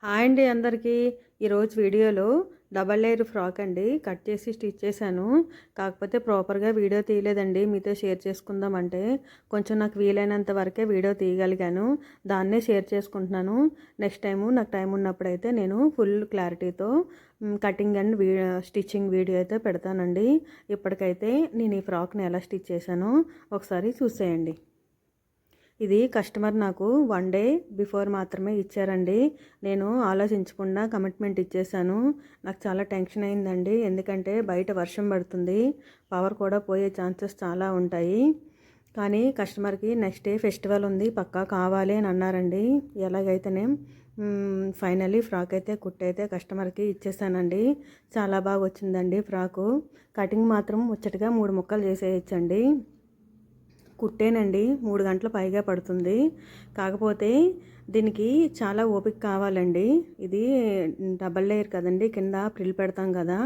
Hi అండి అందరికీ. ఈరోజు వీడియోలో డబల్ లేయర్ ఫ్రాక్ అండి కట్ చేసి స్టిచ్ చేశాను. కాకపోతే ప్రాపర్గా వీడియో తీయలేదండి. మీతో షేర్ చేసుకుందామంటే కొంచెం నాకు వీలైనంత వరకే వీడియో తీయగలిగాను. దాన్నే షేర్ చేసుకుంటున్నాను. నెక్స్ట్ టైము నాకు టైం ఉన్నప్పుడైతే నేను ఫుల్ క్లారిటీతో కటింగ్ అండ్ స్టిచ్చింగ్ వీడియో అయితే పెడతానండి. ఇప్పటికైతే నేను ఈ ఫ్రాక్ని ఎలా స్టిచ్ చేశానో ఒకసారి చూసేయండి. ఇది కస్టమర్ నాకు 1 డే బిఫోర్ మాత్రమే ఇచ్చారండి. నేను ఆలోచించకుండా కమిట్మెంట్ ఇచ్చేసాను. నాకు చాలా టెన్షన్ అయిందండి. ఎందుకంటే బయట వర్షం పడుతుంది, పవర్ కూడా పోయే ఛాన్సెస్ చాలా ఉంటాయి. కానీ కస్టమర్కి నెక్స్ట్ డే ఫెస్టివల్ ఉంది, పక్కా కావాలి అని అన్నారండి. ఎలాగైతేనే ఫైనల్లీ ఫ్రాక్ అయితే కుట్టయితే కస్టమర్కి ఇచ్చేసానండి. చాలా బాగా వచ్చిందండి ఫ్రాకు. కటింగ్ మాత్రం ముచ్చటగా 3 ముక్కలు చేసేయచ్చండి. కుట్టేనండి 3 గంటల పైగా పడుతుంది. కాకపోతే దీనికి చాలా ఓపిక కావాలండి. ఇది డబల్ లేయర్ కదండి, కింద ప్రిల్ పెడతాం కదా,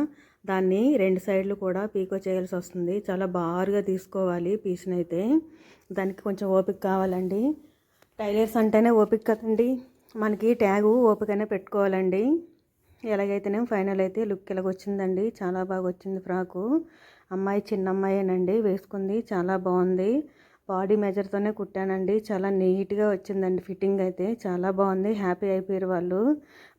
దాన్ని 2 సైడ్లు కూడా పీకో చేయాల్సి వస్తుంది. చాలా బారుగా తీసుకోవాలి పీస్నైతే. దానికి కొంచెం ఓపిక కావాలండి. టైలర్స్ అంటేనే ఓపిక కదండి, మనకి ట్యాగు ఓపికనే పెట్టుకోవాలండి. ఎలాగైతేనే ఫైనల్ అయితే లుక్ ఇలాగొచ్చిందండి. చాలా బాగా వచ్చింది ఫ్రాకు. అమ్మాయి చిన్న అమ్మాయేనండి వేసుకుంది, చాలా బాగుంది. బాడీ మెజర్తోనే కుట్టానండి. చాలా నీట్గా వచ్చిందండి. ఫిట్టింగ్ అయితే చాలా బాగుంది. హ్యాపీ అయిపోయారు వాళ్ళు.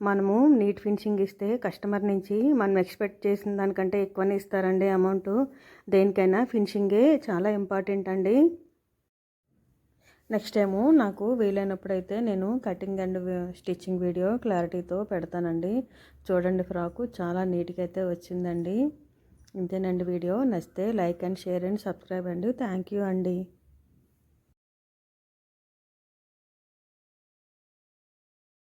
మనము నీట్ ఫినిషింగ్ ఇస్తే కస్టమర్ నుంచి మనం ఎక్స్పెక్ట్ చేసిన దానికంటే ఎక్కువనే ఇస్తారండి అమౌంట్. దేనికైనా ఫినిషింగే చాలా ఇంపార్టెంట్ అండి. నెక్స్ట్ టైము నాకు వీలైనప్పుడైతే నేను కటింగ్ అండ్ స్టిచ్చింగ్ వీడియో క్లారిటీతో పెడతానండి. చూడండి, ఫ్రాకు చాలా నీట్గా అయితే వచ్చిందండి. ఇంతేనండి వీడియో. నచ్చితే like and share and subscribe అండి. థ్యాంక్ యూ అండి.